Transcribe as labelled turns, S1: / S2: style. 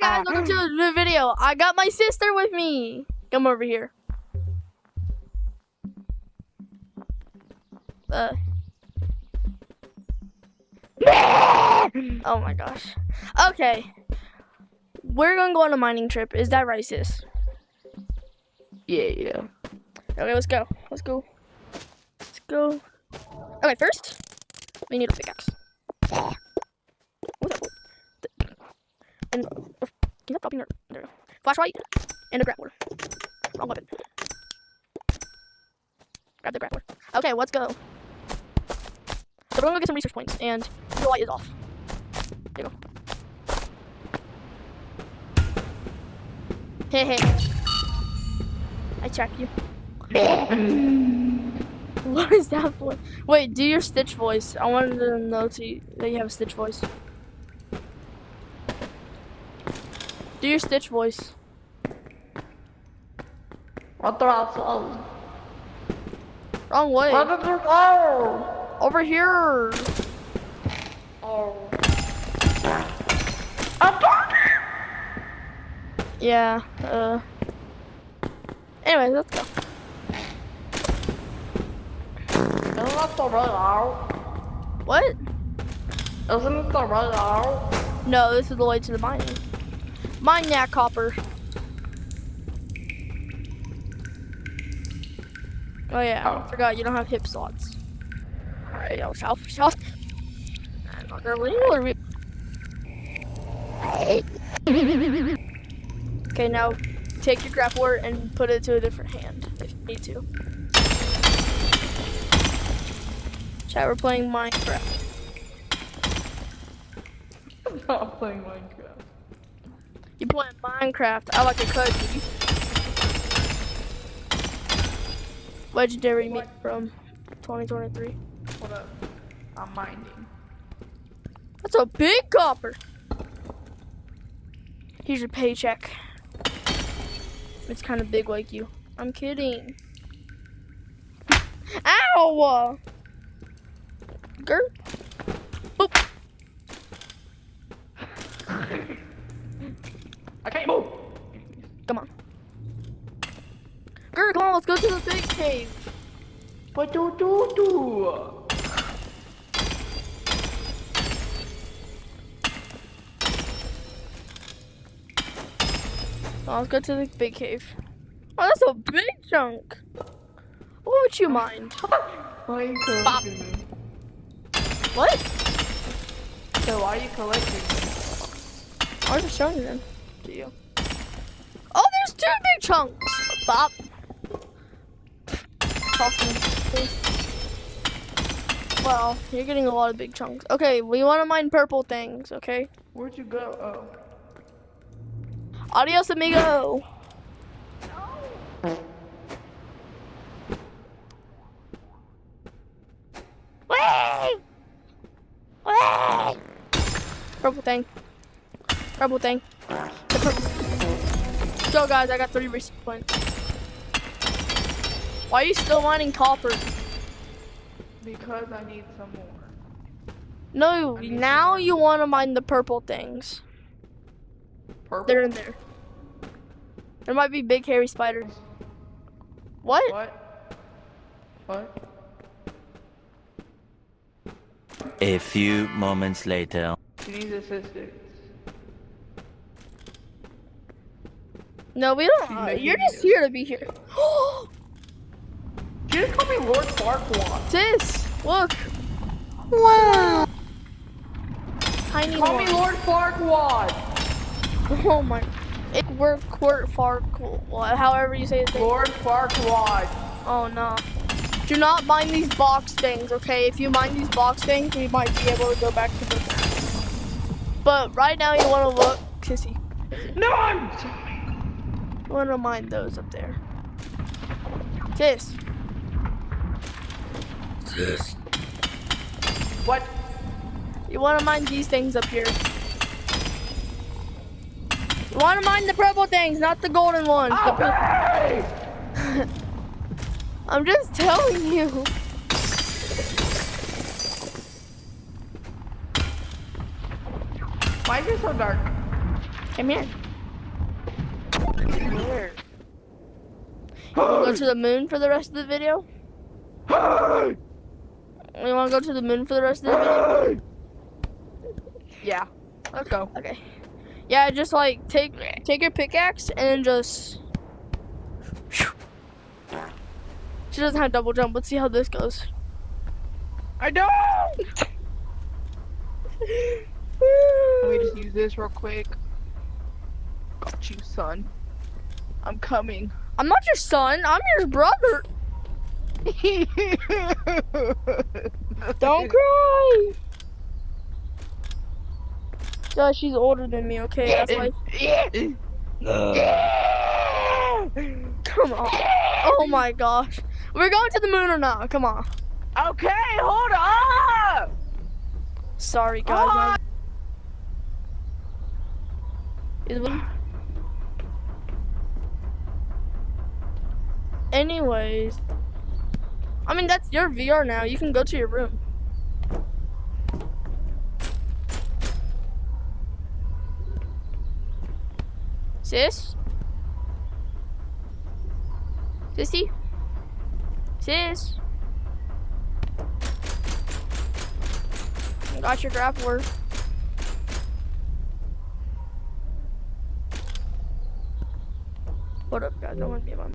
S1: Guys, welcome to a new video. I got my sister with me. Come over here. Oh my gosh. Okay. We're gonna go on a mining trip. Is that right, sis?
S2: Yeah.
S1: Okay, let's go. Let's go. Let's go. Okay, first, we need a pickaxe. And can you stop dropping there? Flashlight and a grappler. Wrong weapon. Grab the grappler. Okay, let's go. So we're gonna go get some research points, and the light is off. There you go. Hey, hey. I track you. What is that for? Wait, do your Stitch voice. I wanted to know that you have a Stitch voice. Do your Stitch voice.
S2: What the hell?
S1: Wrong way.
S2: Where did you go?
S1: Over here.
S2: Oh. I'm talking!
S1: Yeah, Anyway, let's go.
S2: Isn't that the right out?
S1: What?
S2: Isn't it the right out?
S1: No, this is the way to the mining. Mine that copper. Oh yeah, I forgot you don't have hip slots. Alright, yo, south. I'm not gonna leave or we... Okay, now take your grappler and put it to a different hand if you need to. Chat, we're playing Minecraft.
S2: I'm not playing Minecraft.
S1: You're playing Minecraft. I like a cookie. Legendary meat from 2023.
S2: What up? I'm mining.
S1: That's a big copper. Here's your paycheck. It's kind of big like you. I'm kidding. Ow! Grr. Boop.
S2: I can't move.
S1: Come on. Grr, come on, let's go to the big cave.
S2: What do?
S1: Oh, let's go to the big cave. Oh, that's a big chunk. What would you mind?
S2: Why are you collecting me?
S1: What?
S2: So why are you collecting me?
S1: I was just showing them to you. Oh, there's two big chunks. Bop. Well, you're getting a lot of big chunks. Okay, we want to mine purple things, okay?
S2: Where'd you go? Oh.
S1: Adios, amigo. Wait! Purple thing. Purple thing. The purple. Let's go, guys. I got 3 research points. Why are you still mining copper?
S2: Because I need some more.
S1: No, now you want to mine the purple things.
S2: Purple?
S1: They're in there. There might be big hairy spiders. What?
S2: What?
S3: A few moments later.
S2: She needs assistance.
S1: No, we don't. You're just here to be here.
S2: She just called me Lord Farquaad.
S1: Sis, look. Wow. Tiny
S2: Call
S1: one.
S2: me Lord Farquaad.
S1: Oh my. We're far cool. However you say it.
S2: Lord Farquaad.
S1: Oh no. Do not mine these box things, okay? If you mine these box things, we might be able to go back to the... But right now you want to look... Sissy.
S2: No, I'm sorry.
S1: You want to mine those up there. Sis.
S2: What?
S1: You want to mine these things up here. You want to mine the purple things, not the golden ones.
S2: Okay.
S1: I'm just telling you.
S2: Why is it so dark?
S1: Come here.
S2: Where?
S1: We'll go to the moon for the rest of the video.
S2: Hey!
S1: You want to go to the moon for the rest of the video?
S2: Yeah. Let's go.
S1: Okay. Yeah, just like take your pickaxe and just. She doesn't have double jump. Let's see how this goes.
S2: I don't! Let me just use this real quick. Got you, son. I'm coming.
S1: I'm not your son. I'm your brother. Don't cry. Josh, she's older than me. Okay, that's why. Come on. Oh my gosh. We're going to the moon or not? Come on.
S2: Okay, hold up!
S1: Sorry, guys. Anyways. I mean, that's your VR now. You can go to your room. Sis? Sissy? Sis? Got your grappler. What up, guys? I want to be my